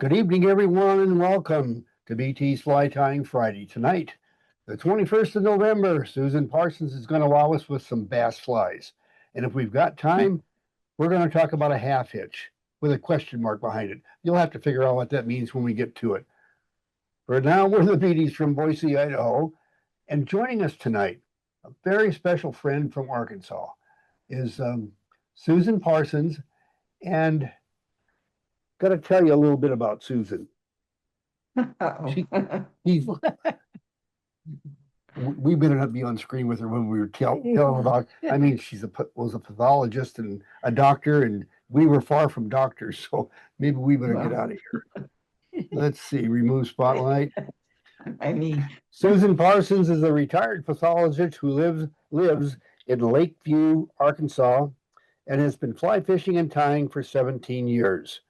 Good evening, everyone, and welcome to BT's Fly Tying Friday. Tonight, the 21st of November, Susan Parsons is going to wow us with some bass flies. And if we've got time, we're going to talk about a half hitch with a question mark behind it. You'll have to figure out what that means when we get to it. For now, we're the BTs from Boise, Idaho, and joining us tonight, a very special friend from Arkansas, is Susan Parsons. And got to tell you a little bit about Susan. Uh-oh. He's we better not be on screen with her when we were telling about. I mean, was a pathologist and a doctor, and we were far from doctors, so maybe we better get out of here. Let's see. Remove spotlight. I mean, Susan Parsons is a retired pathologist who lives in Lakeview, Arkansas, and has been fly fishing and tying for 17 years.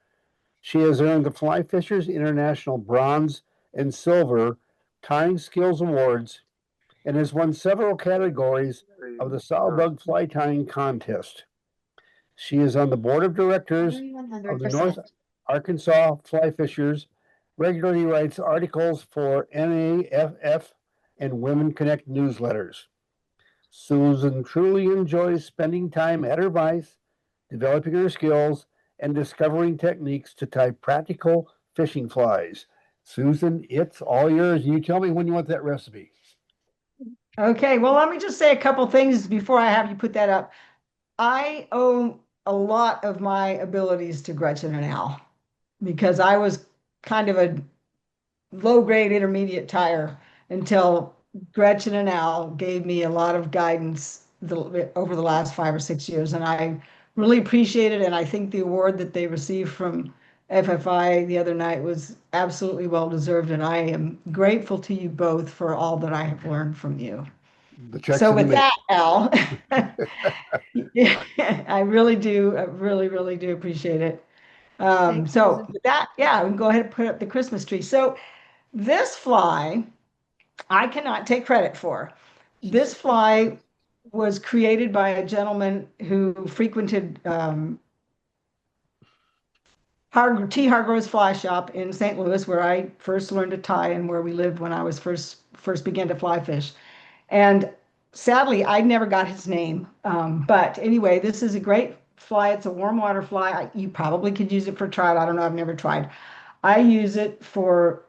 She has earned the Fly Fishers International Bronze and Silver Tying Skills Awards and has won several categories of the Sawbug Fly Tying Contest. She is on the board of directors of the North Arkansas Fly Fishers, regularly writes articles for NAFF and Women Connect newsletters. Susan truly enjoys spending time at her vise, developing her skills, and discovering techniques to tie practical fishing flies. Susan, it's all yours. You tell me when you want that recipe. okay, well, let me just say a couple things before I have you put that up. I owe a lot of my abilities to Gretchen and Al because I was kind of a low-grade intermediate tire until Gretchen and Al gave me a lot of guidance over the last 5 or 6 years, and I really appreciate it. And I think the award that they received from FFI the other night was absolutely well deserved, and I am grateful to you both for all that I have learned from you. The check's So in the with mail. that, Al, I really do appreciate it. So with that, yeah, we can go ahead and put up the Christmas tree. So this fly, I cannot take credit for. This fly was created by a gentleman who frequented T. Hargrove's Fly Shop in St. Louis, where I first learned to tie and where we lived when I was first began to fly fish. And sadly, I never got his name. But anyway, this is a great fly. It's a warm water fly. You probably could use it for trout. I don't know. I've never tried. I use it for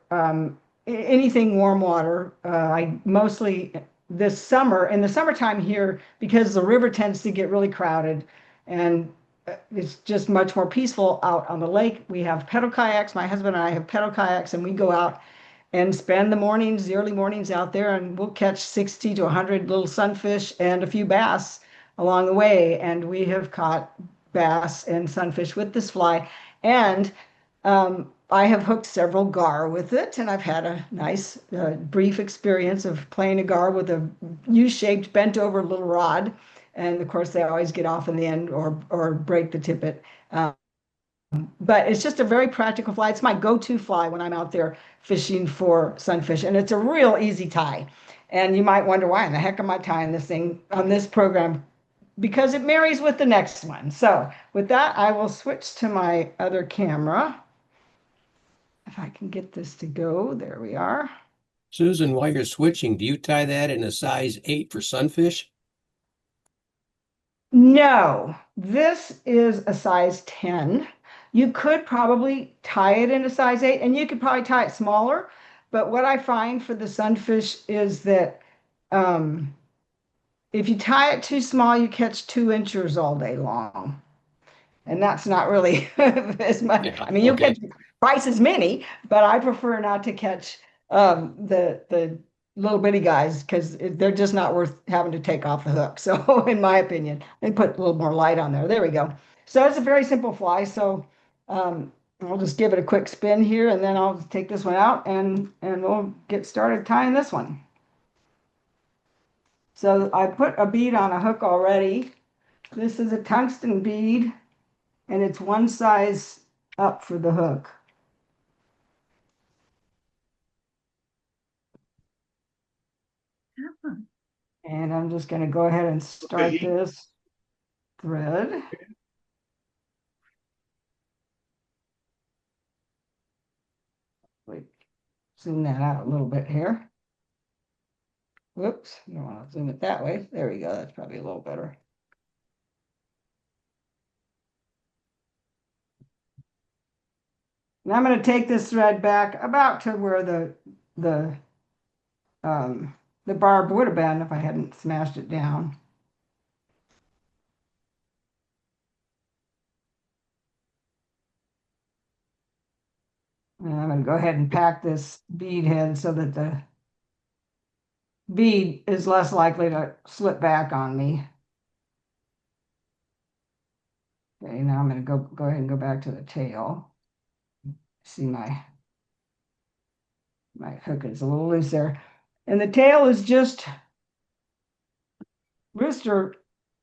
anything warm water. I mostly this summer, in the summertime here, because the river tends to get really crowded and it's just much more peaceful out on the lake. We have pedal kayaks. My husband and I have pedal kayaks, and we go out and spend the mornings, the early mornings out there, and we'll catch 60 to 100 little sunfish and a few bass along the way. And we have caught bass and sunfish with this fly. And I have hooked several gar with it, and I've had a nice brief experience of playing a gar with a U-shaped bent over little rod. And of course, they always get off in the end or break the tippet. But it's just a very practical fly. It's my go-to fly when I'm out there fishing for sunfish, and it's a real easy tie. And you might wonder, why in the heck am I tying this thing on this program? Because it marries with the next one. So with that, I will switch to my other camera. If I can get this to go, there we are. Susan, while you're switching, do you tie that in a size 8 for sunfish? No, this is a size 10. You could probably tie it in a size 8, and you could probably tie it smaller. But what I find for the sunfish is that if you tie it too small, you catch 2 inchers all day long. And that's not really as much. Yeah, I mean, you'll okay. catch twice as many, but I prefer not to catch the little bitty guys because they're just not worth having to take off the hook. So, in my opinion, they put a little more light on there. There we go. So it's a very simple fly. So I'll just give it a quick spin here, and then I'll take this one out, and we'll get started tying this one. So I put a bead on a hook already. This is a tungsten bead, and it's one size up for the hook. And I'm just going to go ahead and start this thread. Wait, zoom that out a little bit here. Whoops, you don't want to zoom it that way. There we go. That's probably a little better. And I'm going to take this thread back about to where the barb would have been if I hadn't smashed it down. And I'm going to go ahead and pack this bead head so that the bead is less likely to slip back on me. Okay, now I'm going to go ahead and go back to the tail. See my hook is a little loose there. And the tail is just rooster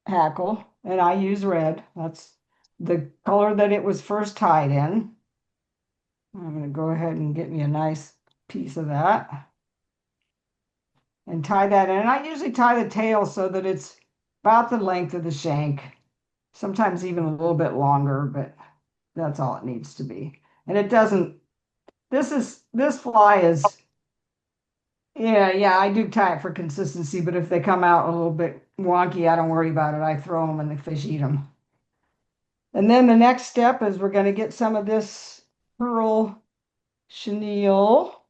hackle, and I use red. That's the color that it was first tied in. I'm going to go ahead and get me a nice piece of that and tie that in. And I usually tie the tail so that it's about the length of the shank, sometimes even a little bit longer, but that's all it needs to be. And it doesn't, this fly is, yeah, I do tie it for consistency, but if they come out a little bit wonky, I don't worry about it. I throw them and the fish eat them. And then the next step is we're going to get some of this pearl chenille,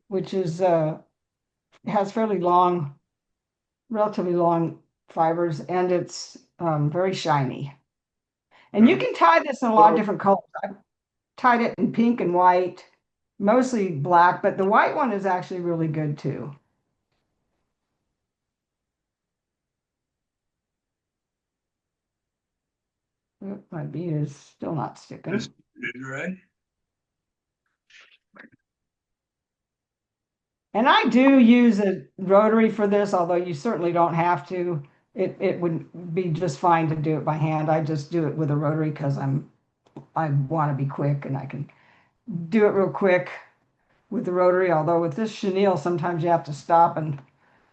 which is has fairly long, relatively long fibers, and it's very shiny. And you can tie this in a lot of different colors. I've tied it in pink and white, mostly black, but the white one is actually really good too. Oop, my bead is still not sticking. That's good, right? And I do use a rotary for this, although you certainly don't have to. It would be just fine to do it by hand. I just do it with a rotary because I want to be quick and I can do it real quick with the rotary. Although with this chenille, sometimes you have to stop and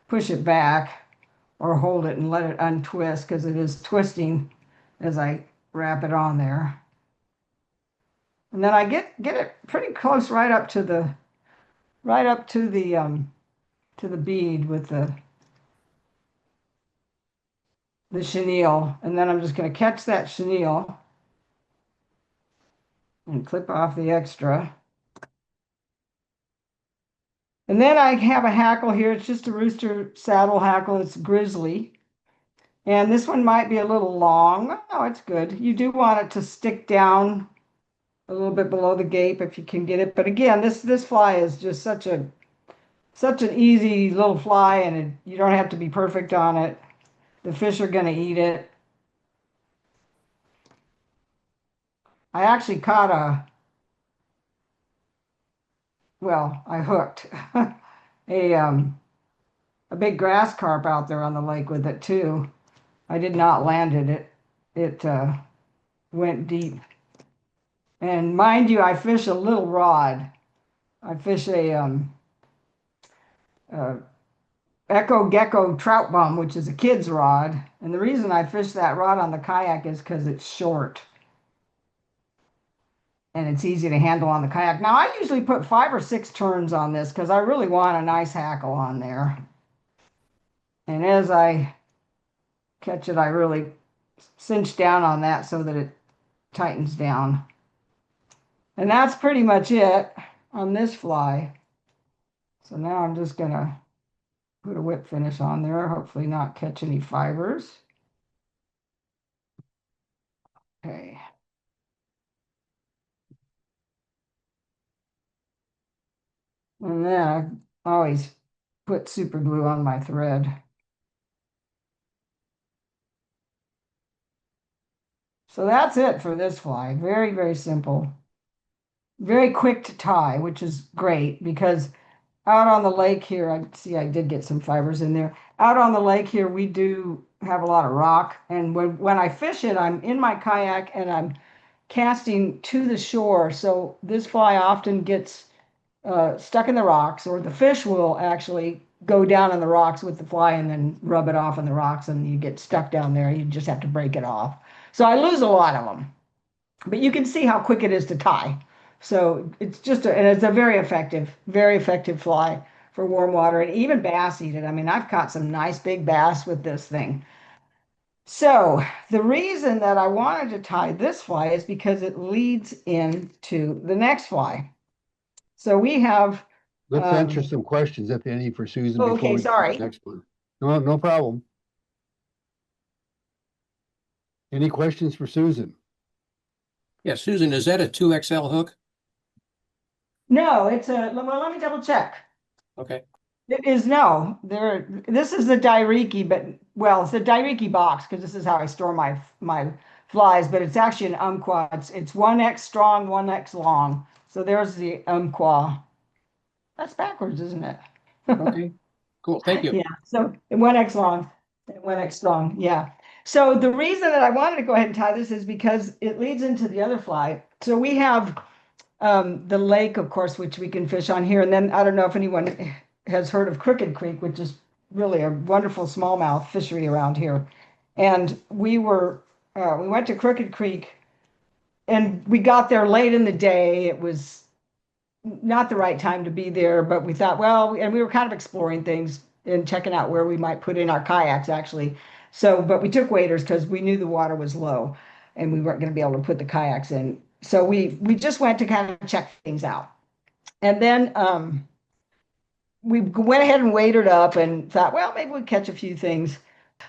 push it back or hold it and let it untwist because it is twisting as I wrap it on there. And then I get it pretty close right up to the bead with the chenille, and then I'm just going to catch that chenille and clip off the extra. And then I have a hackle here. It's just a rooster saddle hackle. It's grizzly. And this one might be a little long. Oh, it's good. You do want it to stick down a little bit below the gape if you can get it. But again, this fly is just such an easy little fly, and you don't have to be perfect on it. The fish are going to eat it. I actually caught I hooked a big grass carp out there on the lake with it too. I did not land it. It went deep. And mind you, I fish a little rod. I fish a Echo Gecko trout bum, which is a kid's rod. And the reason I fish that rod on the kayak is because it's short and it's easy to handle on the kayak. Now, I usually put 5 or 6 turns on this because I really want a nice hackle on there. And as I catch it, I really cinch down on that so that it tightens down. And that's pretty much it on this fly. So now I'm just going to put a whip finish on there, hopefully not catch any fibers. Okay. And then I always put super glue on my thread. So that's it for this fly. Very, very simple. Very quick to tie, which is great because out on the lake here, I did get some fibers in there. Out on the lake here, we do have a lot of rock. And when I fish it, I'm in my kayak and I'm casting to the shore. So this fly often gets stuck in the rocks, or the fish will actually go down in the rocks with the fly and then rub it off on the rocks, and you get stuck down there. You just have to break it off. So I lose a lot of them. But you can see how quick it is to tie. So it's just and it's a very effective fly for warm water, and even bass eat it. I mean, I've caught some nice big bass with this thing. So the reason that I wanted to tie this fly is because it leads into the next fly. So we have, Let's answer some questions if any for Susan before okay, we go to sorry. the next one. No, no problem. Any questions for Susan? Yeah, Susan, is that a 2XL hook? No, it's a, well, let me double check. Okay. It is no, this is the Dairiki, but well, it's a Dairiki box because this is how I store my flies, but it's actually an Umpqua. It's 1X strong, 1X long. So there's the Umpqua. That's backwards, isn't it? Okay. Cool. Thank you. Yeah, so 1X long, 1X strong, yeah. So the reason that I wanted to go ahead and tie this is because it leads into the other fly. So we have the lake, of course, which we can fish on here. And then I don't know if anyone has heard of Crooked Creek, which is really a wonderful smallmouth fishery around here. And we went to Crooked Creek and we got there late in the day. It was not the right time to be there, but we thought, well, and we were kind of exploring things and checking out where we might put in our kayaks actually. So, but we took waders because we knew the water was low and we weren't going to be able to put the kayaks in. So we just went to kind of check things out. And then we went ahead and waded up and thought, well, maybe we'd catch a few things.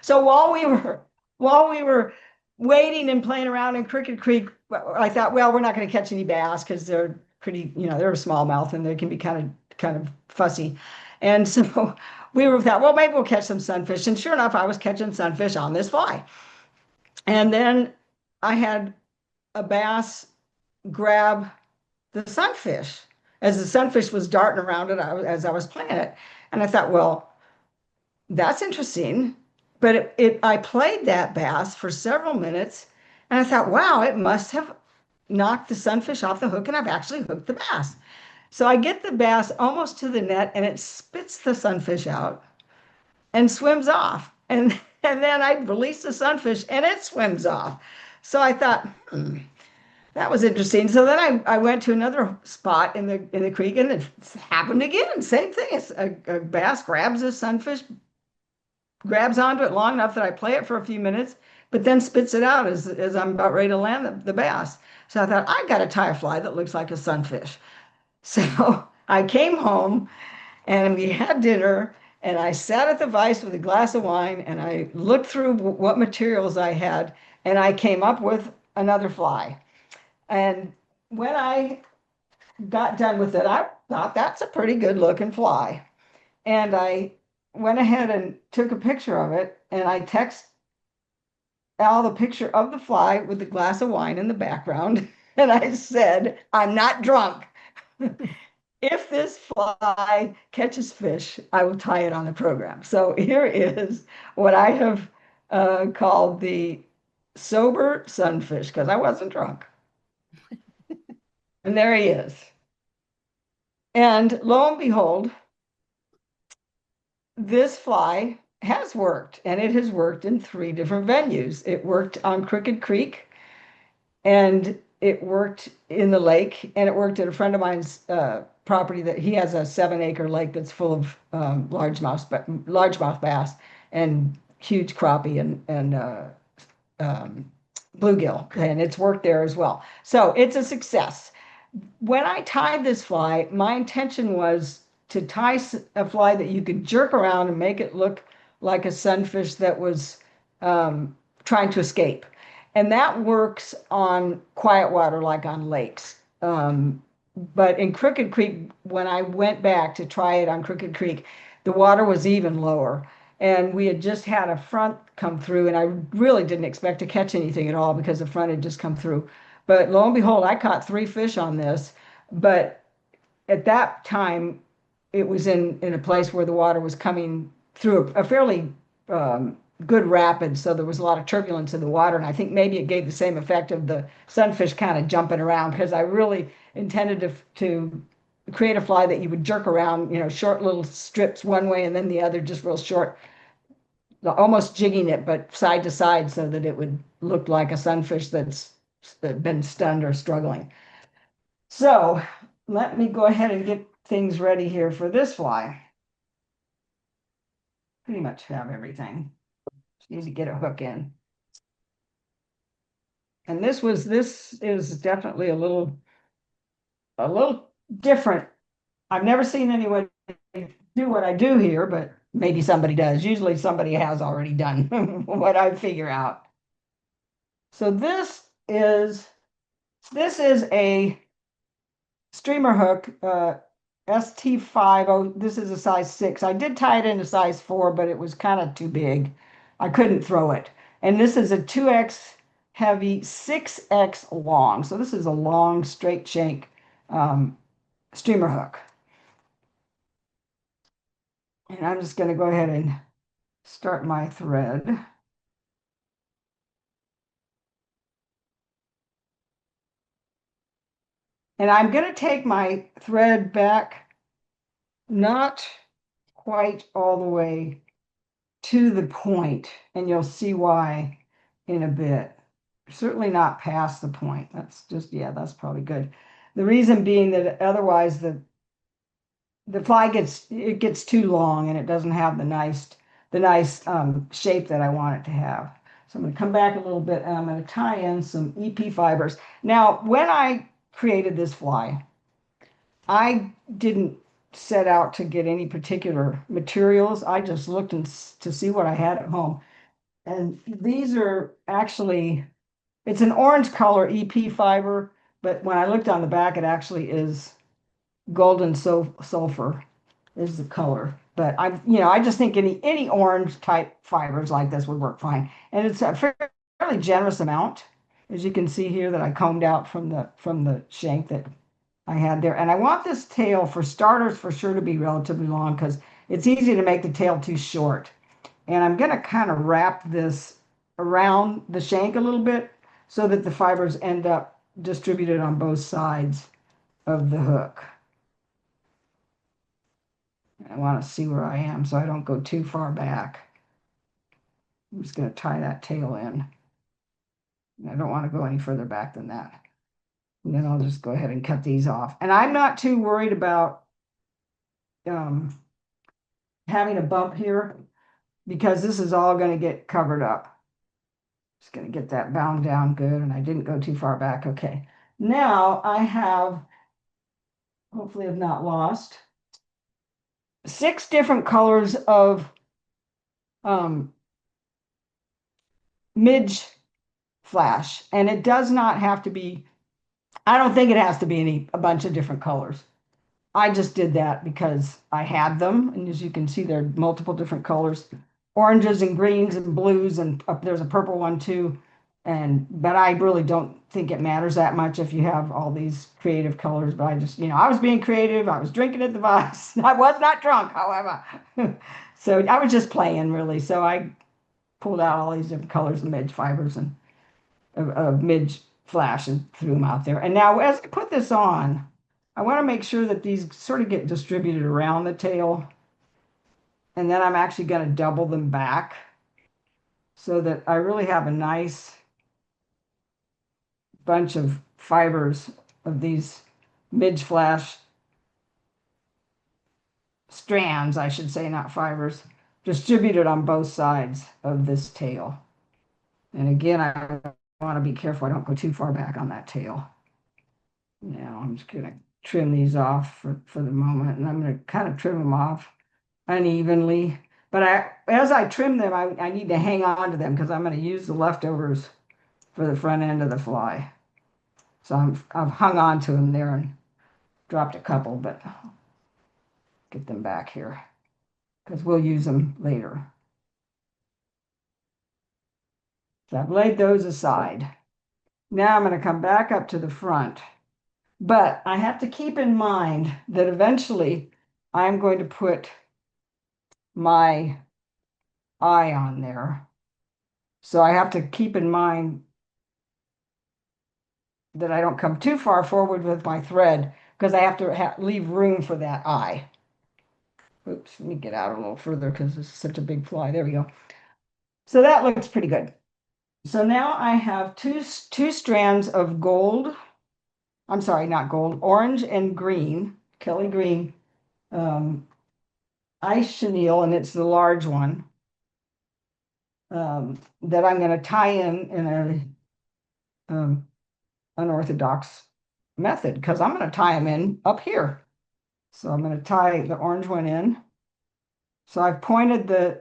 So while we were waiting and playing around in Crooked Creek, I thought, well, we're not going to catch any bass because they're pretty, they're a smallmouth and they can be kind of fussy. And so we thought, well, maybe we'll catch some sunfish. And sure enough, I was catching sunfish on this fly. And then I had a bass grab the sunfish as the sunfish was darting around it as I was playing it. And I thought, well, that's interesting. But I played that bass for several minutes and I thought, wow, it must have knocked the sunfish off the hook and I've actually hooked the bass. So I get the bass almost to the net and it spits the sunfish out and swims off. And then I release the sunfish and it swims off. So I thought, that was interesting. So then I went to another spot in the creek and it happened again. Same thing. It's a bass grabs a sunfish, grabs onto it long enough that I play it for a few minutes, but then spits it out as I'm about ready to land the bass. So I thought, I've got to tie a fly that looks like a sunfish. So I came home and we had dinner and I sat at the vise with a glass of wine and I looked through what materials I had and I came up with another fly. And when I got done with it, I thought that's a pretty good looking fly. And I went ahead and took a picture of it and I text Al the picture of the fly with the glass of wine in the background. And I said, I'm not drunk. If this fly catches fish, I will tie it on the program. So here is what I have called the Sober Sunfish because I wasn't drunk. And there he is. And lo and behold, this fly has worked, and it has worked in 3 different venues. It worked on Crooked Creek, and it worked in the lake, and it worked at a friend of mine's property that he has a 7-acre lake that's full of largemouth bass and huge crappie and bluegill, and it's worked there as well. So it's a success. When I tied this fly, my intention was to tie a fly that you could jerk around and make it look like a sunfish that was trying to escape. And that works on quiet water like on lakes. But in Crooked Creek, when I went back to try it on Crooked Creek, the water was even lower. And we had just had a front come through, and I really didn't expect to catch anything at all because the front had just come through. But lo and behold, I caught 3 fish on this. But at that time, it was in a place where the water was coming through a fairly good rapid, so there was a lot of turbulence in the water, and I think maybe it gave the same effect of the sunfish kind of jumping around because I really intended to create a fly that you would jerk around, short little strips one way and then the other, just real short, almost jigging it, but side to side so that it would look like a sunfish that's been stunned or struggling. So let me go ahead and get things ready here for this fly. Pretty much have everything. Just need to get a hook in. And this is definitely a little different. I've never seen anyone do what I do here, but maybe somebody does. Usually somebody has already done what I figure out. So this is a streamer hook, ST50. This is a size 6. I did tie it into size 4, but it was kind of too big. I couldn't throw it. And this is a 2X heavy, 6X long. So this is a long straight shank streamer hook. And I'm just going to go ahead and start my thread. And I'm going to take my thread back, not quite all the way to the point, and you'll see why in a bit. Certainly not past the point. That's just, yeah, that's probably good. The reason being that otherwise the fly gets too long and it doesn't have the nice shape that I want it to have. So I'm going to come back a little bit and I'm going to tie in some EP fibers. Now, when I created this fly, I didn't set out to get any particular materials. I just looked to see what I had at home. And these are actually, it's an orange color EP fiber, but when I looked on the back, it actually is golden sulfur is the color. But I just think any orange type fibers like this would work fine. And it's a fairly generous amount, as you can see here, that I combed out from the shank that I had there. And I want this tail, for starters, for sure to be relatively long because it's easy to make the tail too short. And I'm going to kind of wrap this around the shank a little bit so that the fibers end up distributed on both sides of the hook. I want to see where I am so I don't go too far back. I'm just going to tie that tail in. I don't want to go any further back than that. And then I'll just go ahead and cut these off. And I'm not too worried about having a bump here because this is all going to get covered up. Just going to get that bound down good, and I didn't go too far back. Okay. Now I have, hopefully I've not lost, 6 different colors of midge flash, and it does not have to be, I don't think it has to be a bunch of different colors. I just did that because I had them, and as you can see, there are multiple different colors, oranges and greens and blues, and there's a purple one too. But I really don't think it matters that much if you have all these creative colors. But I just, I was being creative. I was drinking at the vase. I was not drunk, however. So I was just playing, really. So I pulled out all these different colors of midge fibers and of midge flash and threw them out there. And now as I put this on, I want to make sure that these sort of get distributed around the tail. And then I'm actually going to double them back so that I really have a nice bunch of fibers of these midge flash strands, I should say, not fibers, distributed on both sides of this tail. And again, I want to be careful I don't go too far back on that tail. Now I'm just going to trim these off for the moment, and I'm going to kind of trim them off unevenly. But as I trim them, I need to hang on to them because I'm going to use the leftovers for the front end of the fly. So I've hung on to them there and dropped a couple, but I'll get them back here because we'll use them later. So I've laid those aside. Now I'm going to come back up to the front. But I have to keep in mind that eventually I'm going to put my eye on there. So I have to keep in mind that I don't come too far forward with my thread because I have to leave room for that eye. Oops, let me get out a little further because this is such a big fly. There we go. So that looks pretty good. So now I have two strands of gold I'm sorry, not gold, orange and green, Kelly green, ice chenille, and it's the large one, that I'm going to tie in a unorthodox method, because I'm going to tie them in up here. So I'm going to tie the orange one in. So I've pointed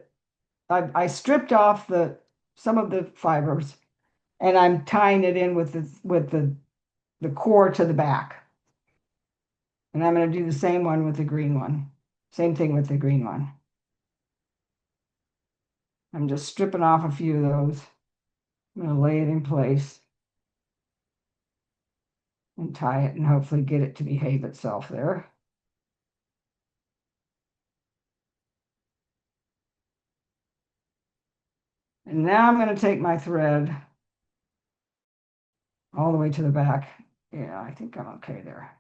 I stripped off some of the fibers, and I'm tying it in with the core to the back. And I'm going to do the same one with the green one. Same thing with the green one. I'm just stripping off a few of those. I'm going to lay it in place and tie it and hopefully get it to behave itself there. And now I'm going to take my thread all the way to the back. Yeah, I think I'm okay there.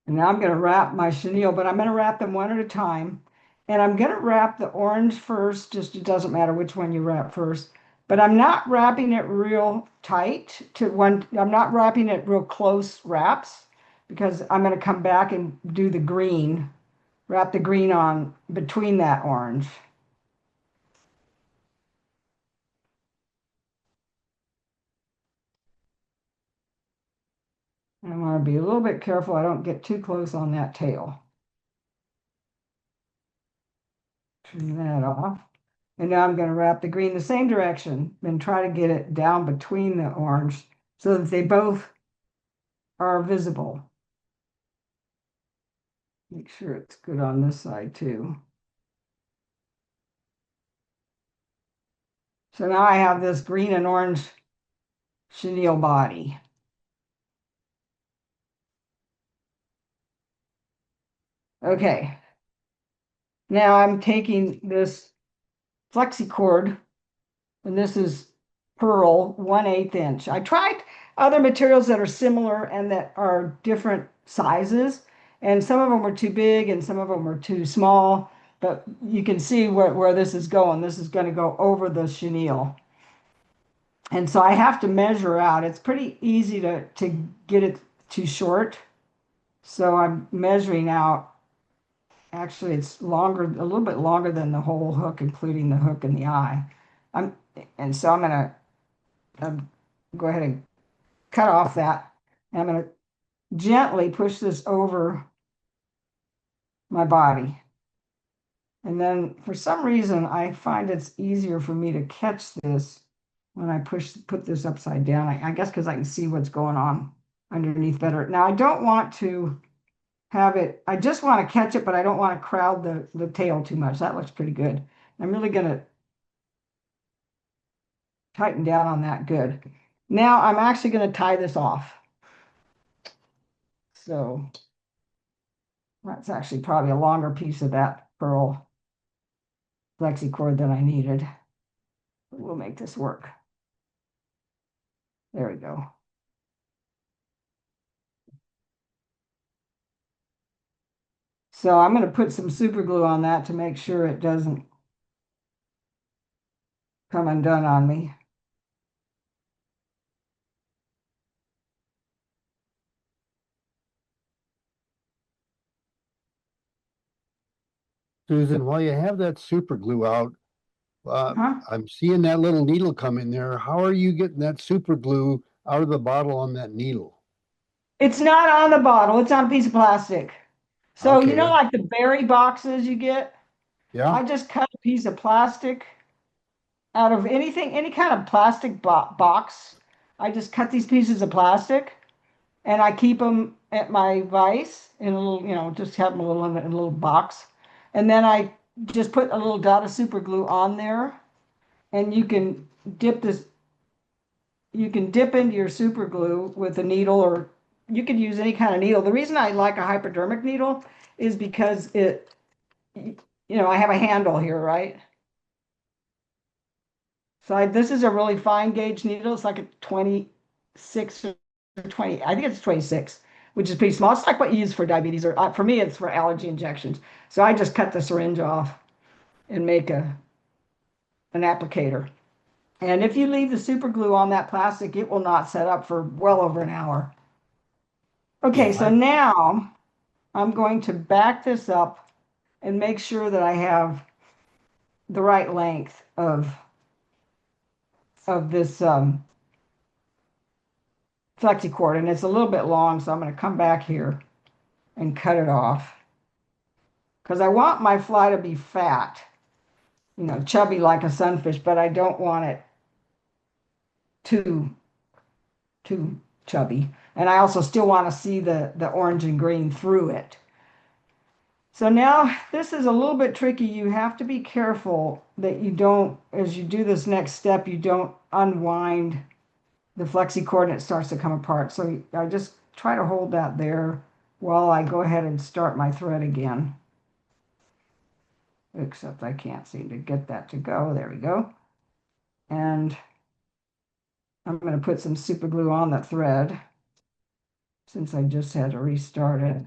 And now I'm going to wrap my chenille, but I'm going to wrap them one at a time. And I'm going to wrap the orange first, just it doesn't matter which one you wrap first. But I'm not wrapping it real tight I'm not wrapping it real close wraps, because I'm going to come back and do the green, wrap the green on between that orange. And I want to be a little bit careful I don't get too close on that tail. Trim that off. And now I'm going to wrap the green the same direction and try to get it down between the orange so that they both are visible. Make sure it's good on this side too. So now I have this green and orange chenille body. Okay. Now I'm taking this flexi cord, and this is pearl 1/8 inch. I tried other materials that are similar and that are different sizes, and some of them were too big and some of them were too small, but you can see where this is going. This is going to go over the chenille. And so I have to measure out. It's pretty easy to get it too short. So I'm measuring out. Actually, it's longer, a little bit longer than the whole hook, including the hook and the eye. And so I'm going to go ahead and cut off that. And I'm going to gently push this over my body. And then for some reason, I find it's easier for me to catch this when I put this upside down. I guess because I can see what's going on underneath better. Now, I don't want to have it, I just want to catch it, but I don't want to crowd the tail too much. That looks pretty good. I'm really going to tighten down on that good. Now I'm actually going to tie this off. So that's actually probably a longer piece of that pearl flexi cord than I needed. We'll make this work. There we go. So I'm going to put some super glue on that to make sure it doesn't come undone on me. Susan, while you have that super glue out, Huh? I'm seeing that little needle come in there. How are you getting that super glue out of the bottle on that needle? It's not on the bottle, it's on a piece of plastic. So, you Okay. know, like the berry boxes you get? Yeah. I just cut a piece of plastic out of anything, any kind of plastic box. I just cut these pieces of plastic and I keep them at my vise in a little, just have them a little in a little box. And then I just put a little dot of super glue on there, and you can dip into your super glue with a needle, or you could use any kind of needle. The reason I like a hypodermic needle is because I have a handle here, right? So this is a really fine gauge needle. It's like a 26 or 20, I think it's 26. which is pretty small. It's like what you use for diabetes, or for me, it's for allergy injections. So I just cut the syringe off and make an applicator. And if you leave the super glue on that plastic, it will not set up for well over an hour. Okay, Yeah, so now I'm going to back this up and make sure that I have the right length of this flexi cord, and it's a little bit long, so I'm going to come back here and cut it off because I want my fly to be fat, chubby like a sunfish, but I don't want it too chubby, and I also still want to see the orange and green through it. So now this is a little bit tricky. You have to be careful that you don't, as you do this next step, you don't unwind the flexi cord and it starts to come apart. So I just try to hold that there while I go ahead and start my thread again. Except I can't seem to get that to go. There we go. And I'm going to put some super glue on the thread since I just had to restart it.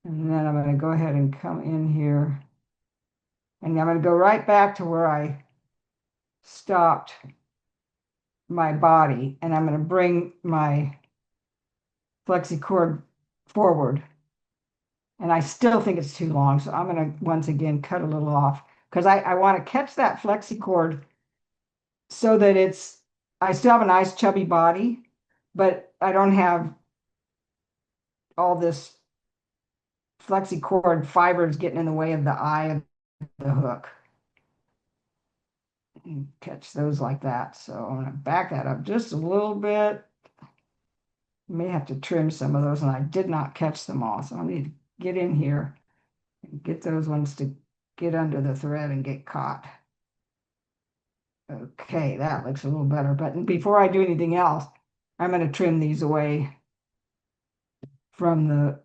And then I'm going to go ahead and come in here. And I'm going to go right back to where I stopped my body. And I'm going to bring my flexi cord forward. And I still think it's too long. So I'm going to once again cut a little off because I want to catch that flexi cord so that I still have a nice chubby body, but I don't have all this flexi cord fibers getting in the way of the eye of the hook. And catch those like that. So I'm going to back that up just a little bit. May have to trim some of those, and I did not catch them all. So I need to get in here and get those ones to get under the thread and get caught. Okay, that looks a little better. But before I do anything else, I'm going to trim these away from the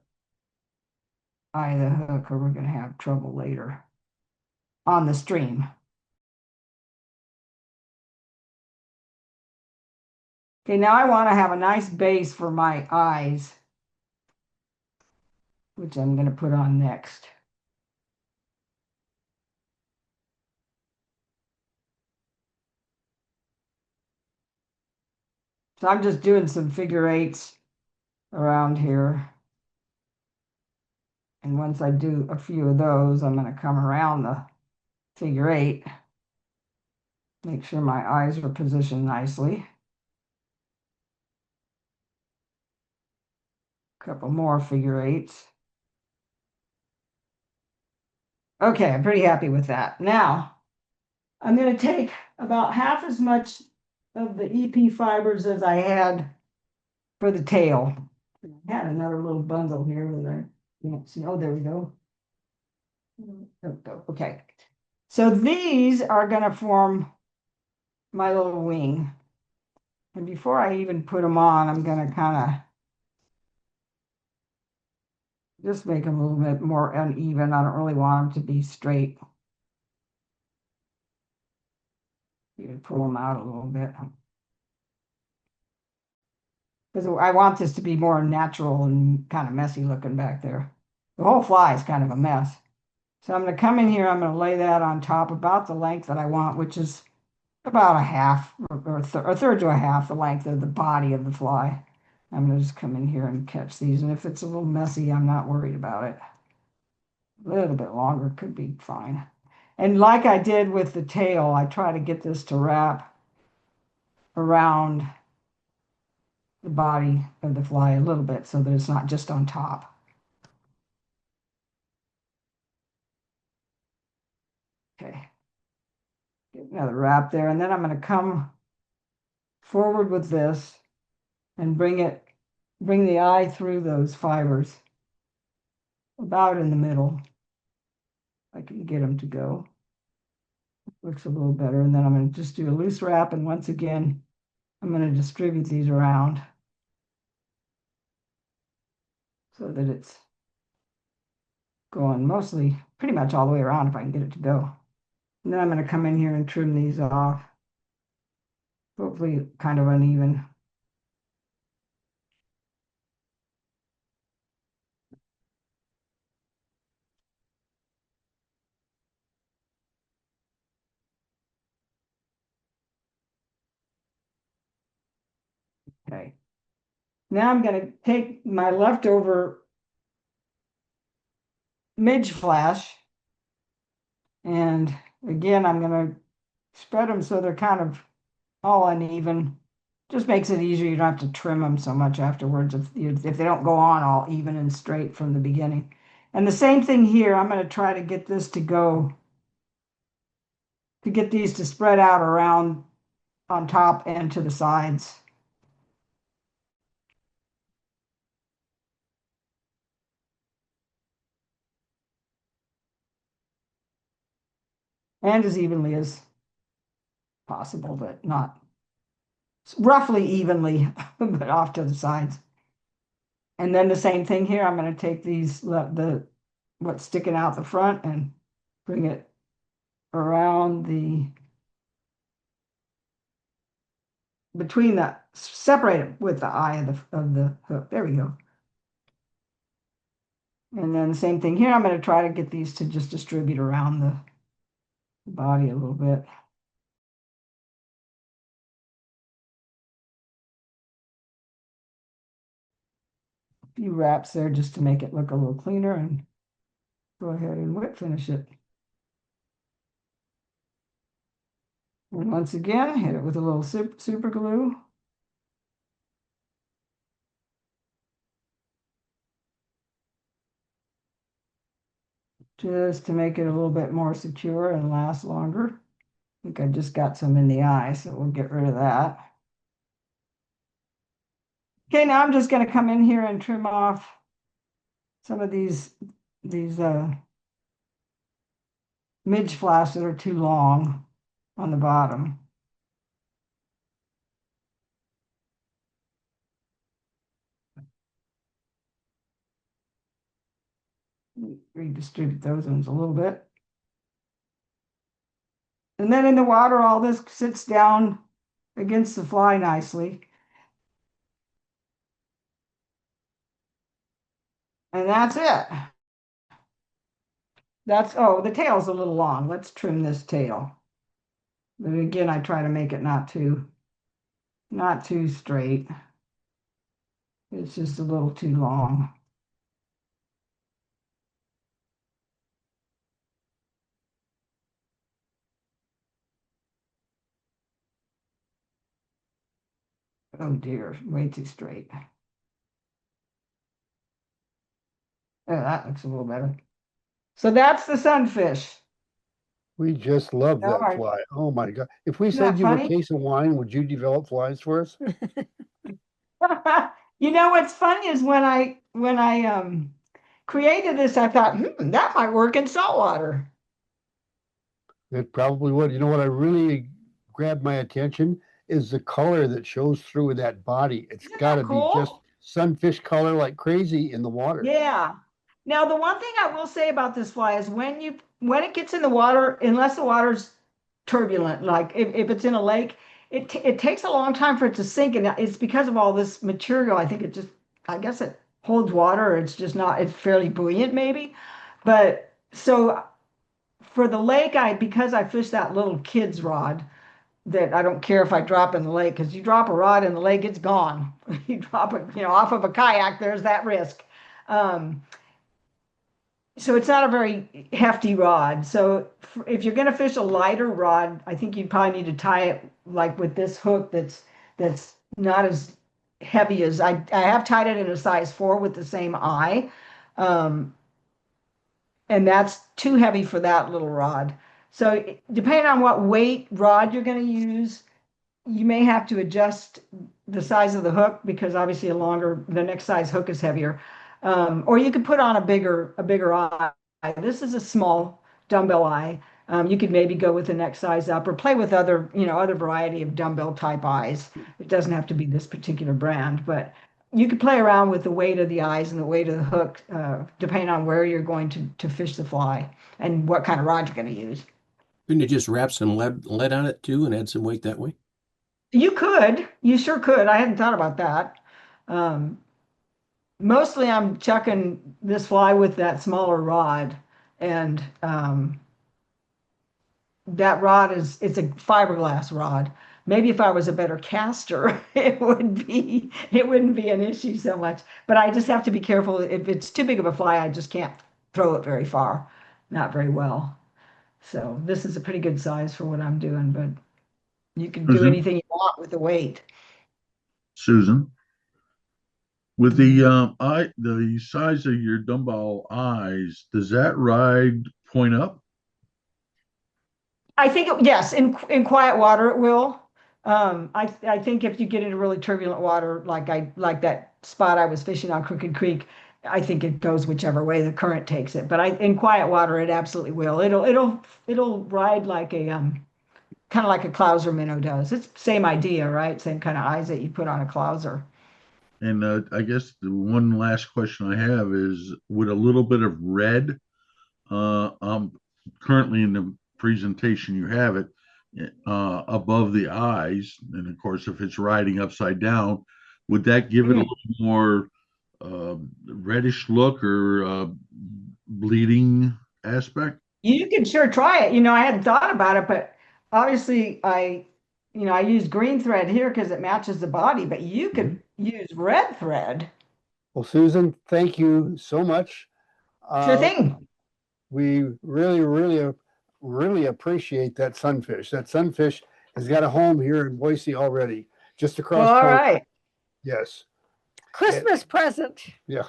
eye of the hook, or we're going to have trouble later on the stream. Okay, now I want to have a nice base for my eyes, which I'm going to put on next. So I'm just doing some figure eights around here. And once I do a few of those, I'm going to come around the figure eight. Make sure my eyes are positioned nicely. A couple more figure eights. Okay, I'm pretty happy with that. Now, I'm going to take about half as much of the EP fibers as I had for the tail. I had another little bundle here that I can't see. Oh, there we go. Okay. So these are going to form my little wing. And before I even put them on, I'm going to kind of just make them a little bit more uneven. I don't really want them to be straight. You can pull them out a little bit. Because I want this to be more natural and kind of messy looking back there. The whole fly is kind of a mess. So I'm going to come in here, I'm going to lay that on top about the length that I want, which is about a half or a third to a half the length of the body of the fly. I'm going to just come in here and catch these. And if it's a little messy, I'm not worried about it. A little bit longer could be fine. And like I did with the tail, I try to get this to wrap around the body of the fly a little bit so that it's not just on top. Okay. Get another wrap there. And then I'm going to come forward with this and bring the eye through those fibers about in the middle. I can get them to go. Looks a little better. And then I'm going to just do a loose wrap. And once again, I'm going to distribute these around so that it's going mostly pretty much all the way around if I can get it to go. And then I'm going to come in here and trim these off. Hopefully kind of uneven. Okay. Now I'm going to take my leftover midge flash, and again, I'm going to spread them so they're kind of all uneven. Just makes it easier. You don't have to trim them so much afterwards if they don't go on all even and straight from the beginning. And the same thing here. I'm going to try to get this to get these to spread out around on top and to the sides. And as evenly as possible, but not roughly evenly, but off to the sides. And then the same thing here. I'm going to take these, what's sticking out the front, and bring it around between separate it with the eye of the hook. There we go. And then the same thing here. I'm going to try to get these to just distribute around the body a little bit. A few wraps there just to make it look a little cleaner, and go ahead and whip finish it. And once again, hit it with a little super glue. Just to make it a little bit more secure and last longer. I think I just got some in the eye, so we'll get rid of that. Okay, now I'm just going to come in here and trim off some of these midge flaps that are too long on the bottom. Redistribute those ones a little bit. And then in the water, all this sits down against the fly nicely. And that's it. Oh, the tail's a little long. Let's trim this tail. But again, I try to make it not too straight. It's just a little too long. Oh dear, way too straight. Oh, that looks a little better. So that's the sunfish. We just love All that right. fly. Oh my God. If we Isn't that said you were a funny? case of wine, would you develop flies for us? You know what's funny is when I created this, I thought, that might work in saltwater. It probably would. You know what I really grabbed my attention is the color that shows through in that body. It's Isn't got that to be just cool? sunfish color like crazy in the water. Yeah. Now the one thing I will say about this fly is when it gets in the water, unless the water's turbulent, like if it's in a lake, it takes a long time for it to sink, and it's because of all this material. I guess it holds water, or it's just not, it's fairly buoyant maybe. But so for the lake, because I fish that little kid's rod, that I don't care if I drop in the lake, because you drop a rod in the lake, it's gone. You drop it, off of a kayak, there's that risk. Um, so it's not a very hefty rod. So if you're going to fish a lighter rod, I think you'd probably need to tie it like with this hook that's not as heavy as I have tied it in a size 4 with the same eye. Um, and that's too heavy for that little rod. So depending on what weight rod you're going to use, you may have to adjust the size of the hook, because obviously the next size hook is heavier. Or you could put on a bigger eye. This is a small dumbbell eye. You could maybe go with the next size up, or play with other variety of dumbbell type eyes. It doesn't have to be this particular brand, but you could play around with the weight of the eyes and the weight of the hook, depending on where you're going to fish the fly and what kind of rod you're going to use. Couldn't you just wrap some lead on it too and add some weight that way? You could, you sure could. I hadn't thought about that. Um, Mostly I'm chucking this fly with that smaller rod, and that rod it's a fiberglass rod. Maybe if I was a better caster, it wouldn't be an issue so much. But I just have to be careful. If it's too big of a fly, I just can't throw it very far, not very well. So this is a pretty good size for what I'm doing, but you can do Susan, anything you want with the weight. Susan, with the size of your dumbbell eyes, does that ride point up? I think yes, in quiet water it will. I think if you get into really turbulent water, like that spot I was fishing on Crooked Creek, I think it goes whichever way the current takes it. But in quiet water, it absolutely will. It'll ride like a kind of like a clouser minnow does. It's the same idea, right? Same kind of eyes that you put on a clouser. And I guess the one last question I have is, with a little bit of red, currently in the presentation you have it above the eyes, and of course, if it's riding upside down, would that give it a little more reddish look or bleeding aspect? You can sure try it. I hadn't thought about it, but obviously I use green thread here because it matches the body, but you could use red thread. Well, Susan, thank you so much. Sure thing. We really appreciate that sunfish. That sunfish has got a home here in Boise already, just across Well, all town. right. Yes. Christmas present. Yeah.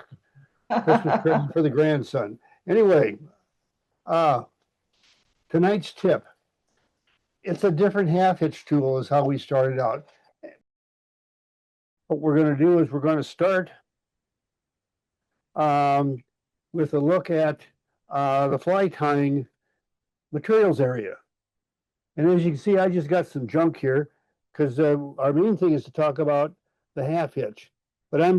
Christmas present for the grandson. Anyway, tonight's tip. It's a different half-hitch tool is how we started out. What we're going to do is we're going to start with a look at the fly tying materials area. And as you can see, I just got some junk here because our main thing is to talk about the half hitch. But I've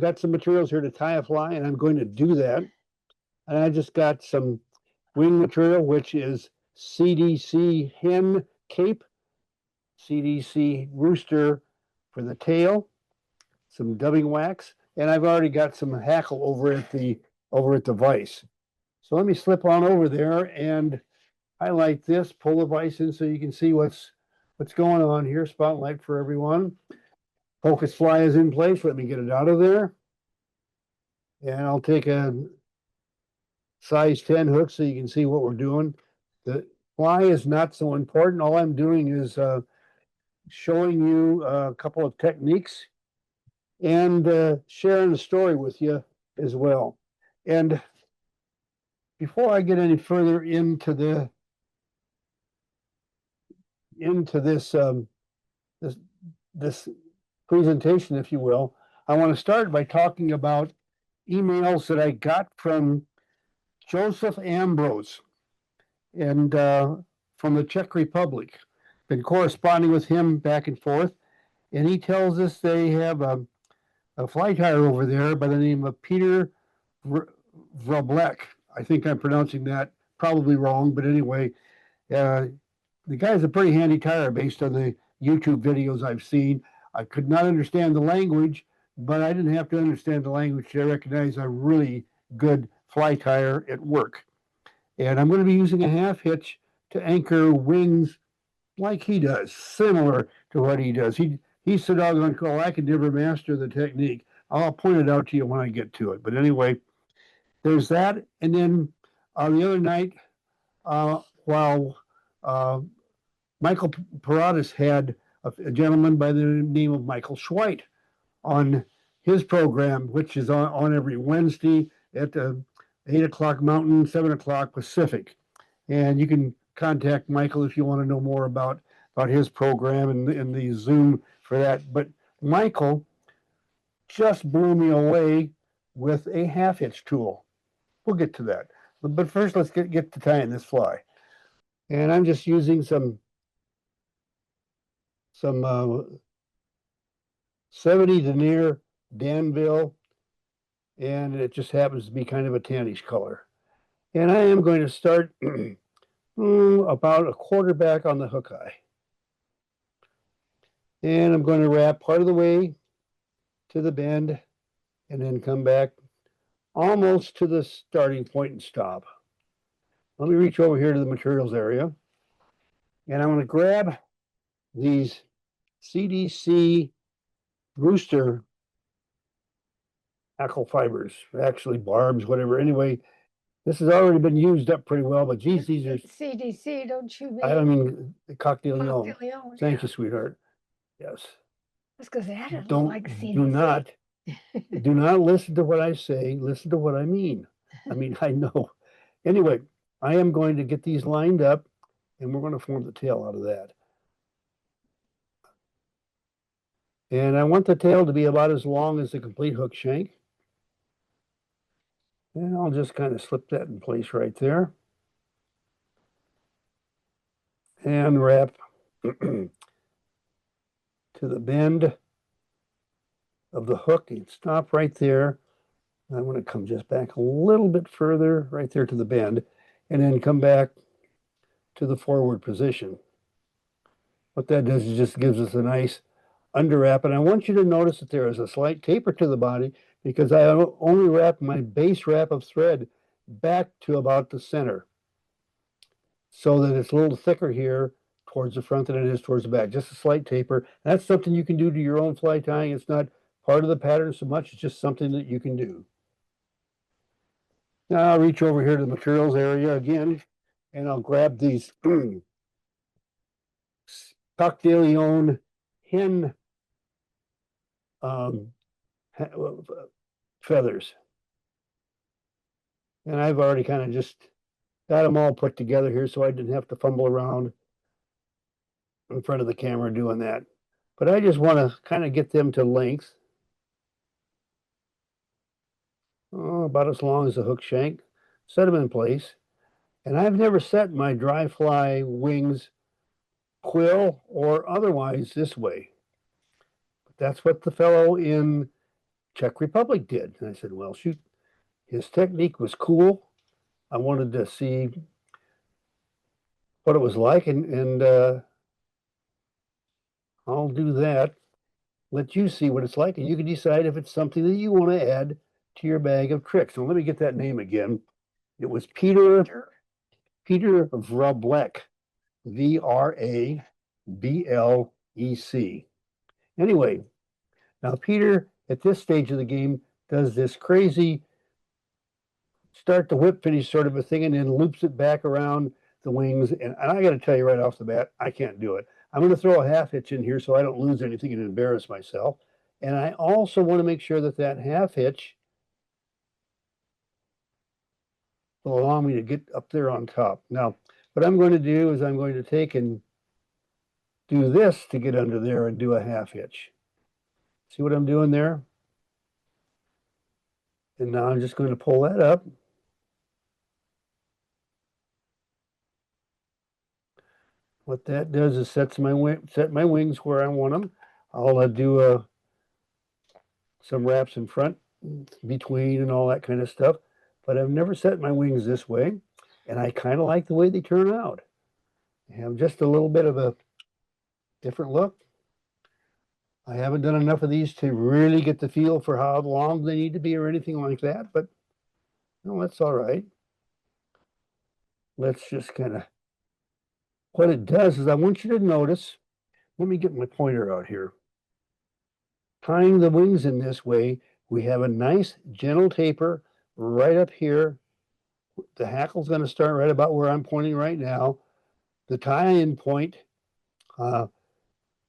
got some materials here to tie a fly, and I'm going to do that. And I just got some wing material, which is CDC hen cape, CDC rooster for the tail, some dubbing wax, and I've already got some hackle over at the vise. So let me slip on over there and highlight this, pull the vise in so you can see what's going on here. Spotlight for everyone. Focus fly is in place. Let me get it out of there. And I'll take a size 10 hook so you can see what we're doing. The fly is not so important. All I'm doing is showing you a couple of techniques and sharing the story with you as well. And before I get any further into this presentation, if you will, I want to start by talking about emails that I got from Joseph Ambrose and from the Czech Republic. Been corresponding with him back and forth, and he tells us they have a fly tyer over there by the name of Peter Vrablek. I think I'm pronouncing that probably wrong, but anyway, the guy's a pretty handy tyer based on the YouTube videos I've seen. I could not understand the language, but I didn't have to understand the language to recognize a really good fly tyer at work. And I'm going to be using a half hitch to anchor wings like he does, similar to what he does. He's so doggone cool. I could never master the technique. I'll point it out to you when I get to it. But anyway, there's that. And then the other night, while Michael Paradas had a gentleman by the name of Michael Schweit on his program, which is on every Wednesday at 8 o'clock Mountain, 7 o'clock Pacific. And you can contact Michael if you want to know more about his program and the Zoom for that. But Michael just blew me away with a half hitch tool. We'll get to that. But first, let's get to tying this fly. And I'm just using some 70 denier Danville, and it just happens to be kind of a tannish color. And I am going to start about a quarter back on the hook eye. And I'm going to wrap part of the way to the bend and then come back almost to the starting point and stop. Let me reach over here to the materials area. And I'm going to grab these CDC rooster hackle fibers, actually barbs, whatever. Anyway, this has already been used up pretty well, but geez, these are, CDC, don't you mean? I mean, the cocktail Leon. Cocktail Leon, Thank yeah. you, sweetheart. Yes. That's because that doesn't Don't, like CDC. do not listen to what I say. Listen to what I mean. I mean, I know. Anyway, I am going to get these lined up and we're going to form the tail out of that. And I want the tail to be about as long as the complete hook shank. And I'll just kind of slip that in place right there. And wrap to the bend of the hook and stop right there. I'm going to come just back a little bit further right there to the bend and then come back to the forward position. What that does is just gives us a nice under wrap. And I want you to notice that there is a slight taper to the body because I only wrap my base wrap of thread back to about the center so that it's a little thicker here towards the front than it is towards the back. Just a slight taper. That's something you can do to your own fly tying. It's not part of the pattern so much. It's just something that you can do. Now I'll reach over here to the materials area again, and I'll grab these cocktail Leon hen feathers. And I've already kind of just got them all put together here so I didn't have to fumble around in front of the camera doing that. But I just want to kind of get them to length. Oh, about as long as a hook shank. Set them in place. And I've never set my dry fly wings quill or otherwise this way. But that's what the fellow in Czech Republic did. And I said, well, shoot, his technique was cool. I wanted to see what it was like, and I'll do that. Let you see what it's like, and you can decide if it's something that you want to add to your bag of tricks. So let me get that name again. It was Peter Vrablek, Vrablec. Anyway, now Peter, at this stage of the game, does this crazy start to whip finish sort of a thing and then loops it back around the wings. And I got to tell you right off the bat, I can't do it. I'm going to throw a half hitch in here so I don't lose anything and embarrass myself. And I also want to make sure that that half hitch will allow me to get up there on top. Now, what I'm going to do is I'm going to take and do this to get under there and do a half hitch. See what I'm doing there? And now I'm just going to pull that up. What that does is set my wings where I want them. I'll do some wraps in front, between, and all that kind of stuff. But I've never set my wings this way, and I kind of like the way they turn out. They have just a little bit of a different look. I haven't done enough of these to really get the feel for how long they need to be or anything like that, but no, that's all right. Let's just kind of, what it does is I want you to notice, let me get my pointer out here. Tying the wings in this way, we have a nice gentle taper right up here. The hackle's going to start right about where I'm pointing right now. The tie-in point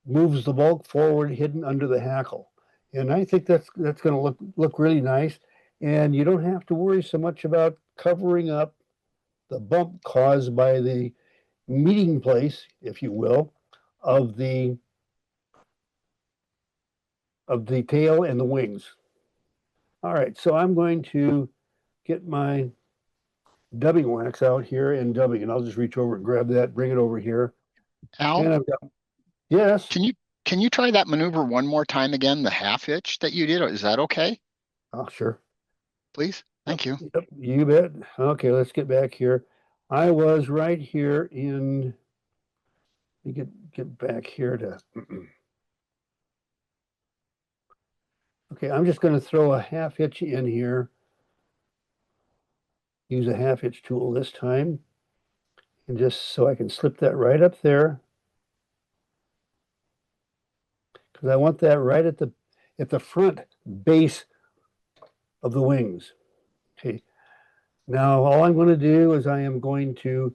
moves the bulk forward, hidden under the hackle. And I think that's going to look really nice. And you don't have to worry so much about covering up the bump caused by the meeting place, if you will, of the tail and the wings. All right, so I'm going to get my dubbing wax out here and dubbing, and I'll just reach over and grab that, bring it over here. Al, And I've got, yes. Can you try that maneuver one more time again, the half hitch that you did? Is that okay? Oh, sure. Please? Thank you. Yep, you bet. Okay, let's get back here. I was right here in, let me get back here to, okay, I'm just going to throw a half hitch in here. Use a half hitch tool this time. And just so I can slip that right up there. Because I want that right at the front base of the wings. Okay. Now all I'm going to do is I am going to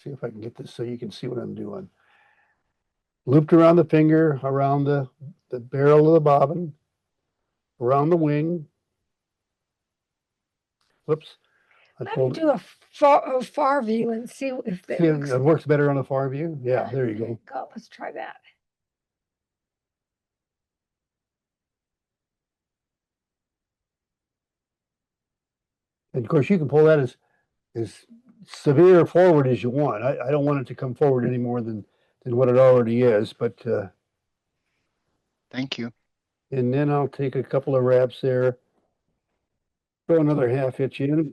see if I can get this so you can see what I'm doing. Looped around the finger, around the barrel of the bobbin, around the wing. Whoops. Let me do a far view and see if See, it works better on a far view. Yeah, there you go. Let's try that. And of course, you can pull that as severe forward as you want. I don't want it to come forward any more than what it already is, but Thank you. and then I'll take a couple of wraps there, throw another half hitch in.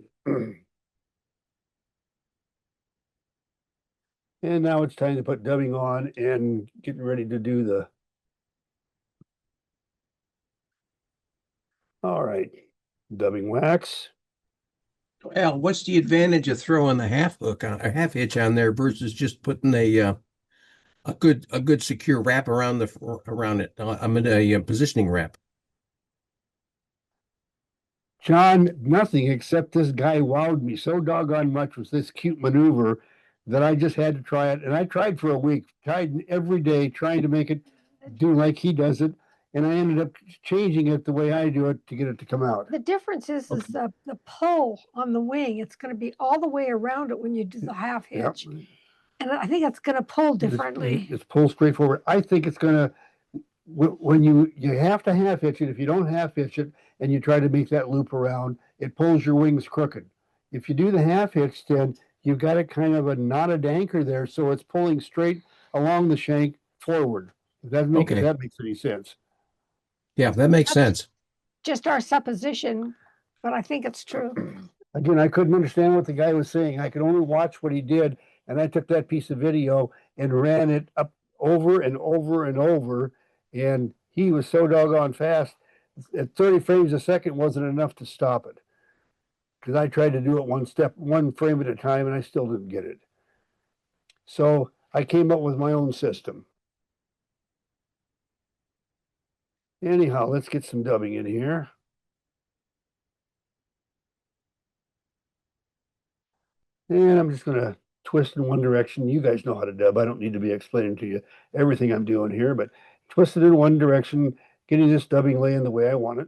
And now it's time to put dubbing on and getting ready to do the. All right, dubbing wax. Al, what's the advantage of throwing the half hook on a half hitch on there versus just putting a good secure wrap around it? I'm in a positioning wrap. John, nothing except this guy wowed me so doggone much with this cute maneuver that I just had to try it. And I tried for a week, tried every day, trying to make it do like he does it. And I ended up changing it the way I do it to get it to come out. The difference is the pull on the wing. It's going to be all the way around it when you do the half hitch. Yep. And I think it's going to pull differently. It's pulled straight forward. I think it's going to, when you have to half hitch it, if you don't half hitch it and you try to make that loop around, it pulls your wings crooked. If you do the half hitch, then you've got a kind of a knotted anchor there, so it's pulling straight along the shank forward. If that makes any sense. Yeah, that makes sense. Just our supposition, but I think it's true. Again, I couldn't understand what the guy was saying. I could only watch what he did, and I took that piece of video and ran it up over and over and over, and he was so doggone fast. At 30 frames a second wasn't enough to stop it, because I tried to do it one frame at a time, and I still didn't get it. So I came up with my own system. Anyhow, let's get some dubbing in here. And I'm just going to twist in one direction. You guys know how to dub. I don't need to be explaining to you everything I'm doing here, but twist it in one direction, getting this dubbing laying the way I want it.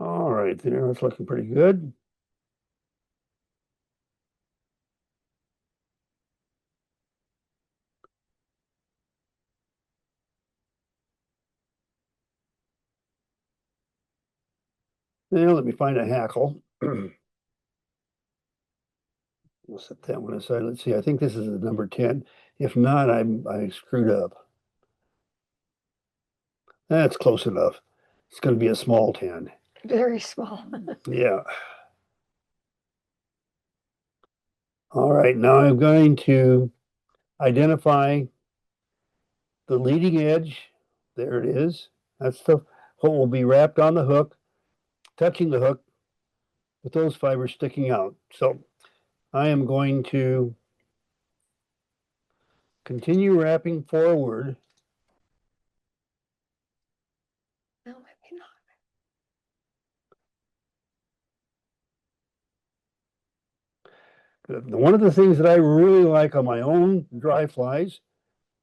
All right, there, that's looking pretty good. Now let me find a hackle. We'll set that one aside. Let's see. I think this is the number 10. If not, I screwed up. That's close enough. It's going to be a small 10. Very small. Yeah. All right. Now I'm going to identify the leading edge. There it is. That's what will be wrapped on the hook, touching the hook with those fibers sticking out. So I am going to continue wrapping forward. No, maybe not. One of the things that I really like on my own dry flies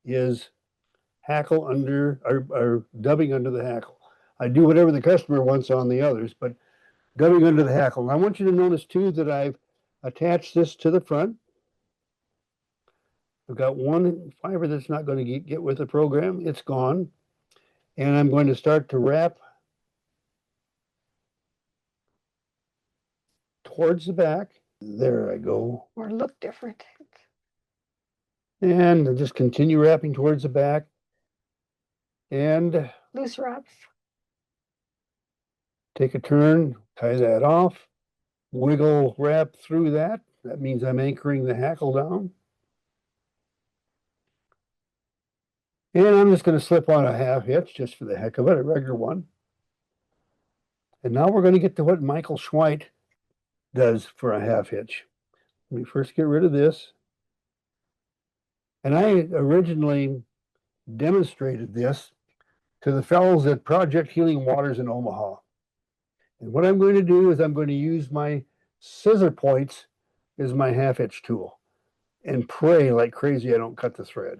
is hackle under or dubbing under the hackle. I do whatever the customer wants on the others, but dubbing under the hackle. And I want you to notice too that I've attached this to the front. I've got one fiber that's not going to get with the program. It's gone. And I'm going to start to wrap towards the back. There I go. or look different. And just continue wrapping towards the back. And Loose wraps. take a turn, tie that off, wiggle wrap through that. That means I'm anchoring the hackle down. And I'm just going to slip on a half hitch just for the heck of it, a regular one. And now we're going to get to what Michael Schweigt does for a half hitch. Let me first get rid of this. And I originally demonstrated this to the fellows at Project Healing Waters in Omaha. And what I'm going to do is I'm going to use my scissor points as my half hitch tool and pray like crazy I don't cut the thread.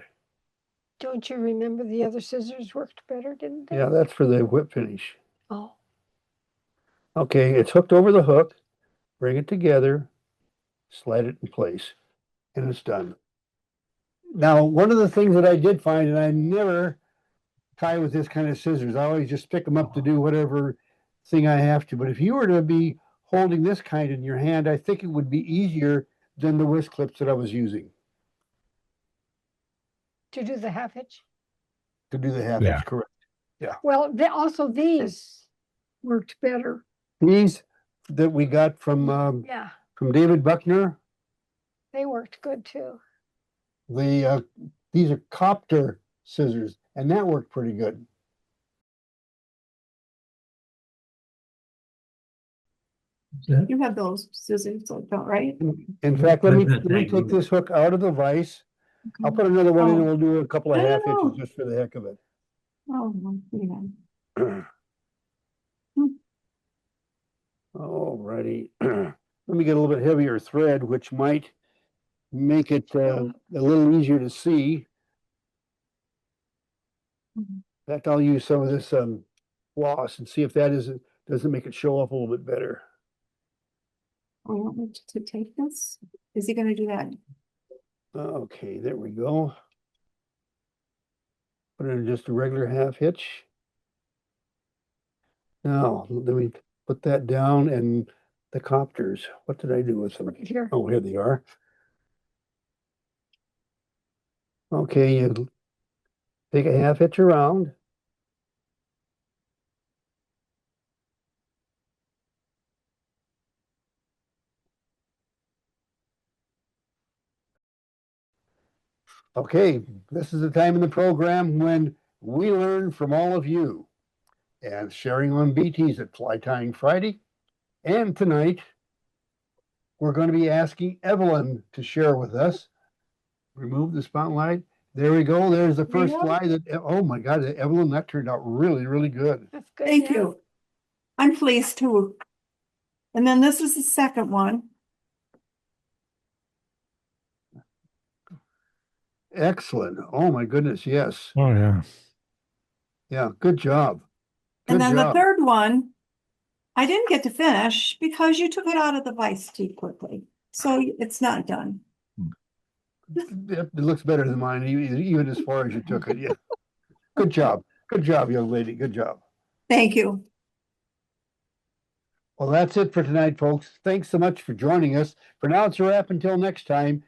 Don't you remember the other scissors worked better, didn't they? Yeah, that's for the whip finish. Oh, Okay, it's hooked over the hook. Bring it together, slide it in place, and it's done. Now, one of the things that I did find, and I never tie with this kind of scissors, I always just pick them up to do whatever thing I have to. But if you were to be holding this kind in your hand, I think it would be easier than the whisk clips that I was using to do the half hitch. to do the half Yeah. hitch, correct. Well, also these worked better. These that we got from Yeah, David Buckner, they worked good too. these are copter scissors, and that worked pretty good. You have those scissors, right? In fact, let me take this hook out of the vise. I'll put another one in and we'll do a couple of No, no, half no. hitches just for the heck of it. Oh, yeah. Alrighty. Let me get a little bit heavier thread, which might make it a little easier to see. In fact, I'll use some of this floss and see if that doesn't make it show up a little bit better. Oh, you want me to take this? Is he gonna do that? Okay, there we go. Put in just a regular half hitch. Now, let me put that down and the copters. What did I do with them? Right here. Oh, here they are. Okay, you take a half hitch around. Okay, this is the time in the program when we learn from all of you and sharing on BTs at Fly Tying Friday. And tonight, we're going to be asking Evelyn to share with us. Remove the spotlight. There we go. There's the first fly that, oh my God, Evelyn, that turned out really, really good. That's good. Thank yeah. you. I'm pleased too. And then this is the second one. Excellent. Oh my goodness, yes. Oh, yeah. Yeah, good job. And Good then the job. third one, I didn't get to finish because you took it out of the vise too quickly. So it's not done. It looks better than mine, even as far as you took it. Yeah. Good job. Good job, young lady. Good job. Thank you. Well, that's it for tonight, folks. Thanks so much for joining us. For now, it's a wrap until next time.